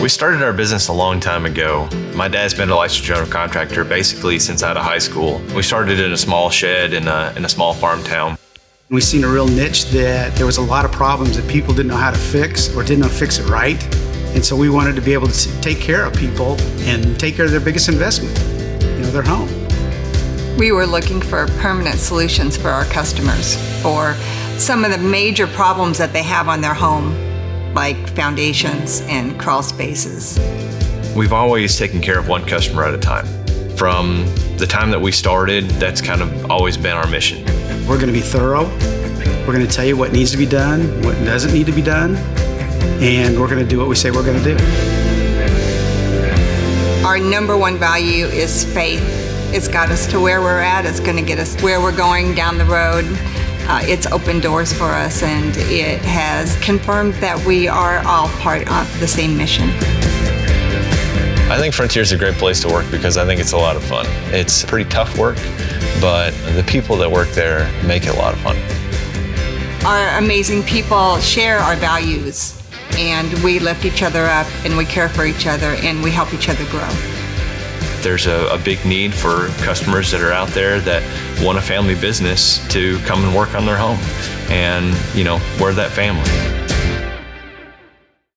We started our business a long time ago. My dad's been a licensed general contractor basically since out of high school. We started in a small shed in a small farm town. We've seen a real niche that there was a lot of problems that people didn't know how to fix or didn't know how to fix it right. And so we wanted to be able to take care of people and take care of their biggest investment, their home. We were looking for permanent solutions for our customers for some of the major problems that they have on their home, like foundations and crawl spaces. We've always taken care of one customer at a time. From the time that we started, that's kind of always been our mission. We're going to be thorough. We're going to tell you what needs to be done, what doesn't need to be done, and we're going to do what we say we're going to do. Our number one value is faith. It's got us to where we're at. It's going to get us where we're going down the road. It's opened doors for us, and it has confirmed that we are all part of the same mission. I think Frontier is a great place to work because I think it's a lot of fun. It's pretty tough work, but the people that work there make it a lot of fun. Our amazing people share our values, and we lift each other up, and we care for each other, and we help each other grow. There's a big need for customers that are out there that want a family business to come and work on their home, and we're that family.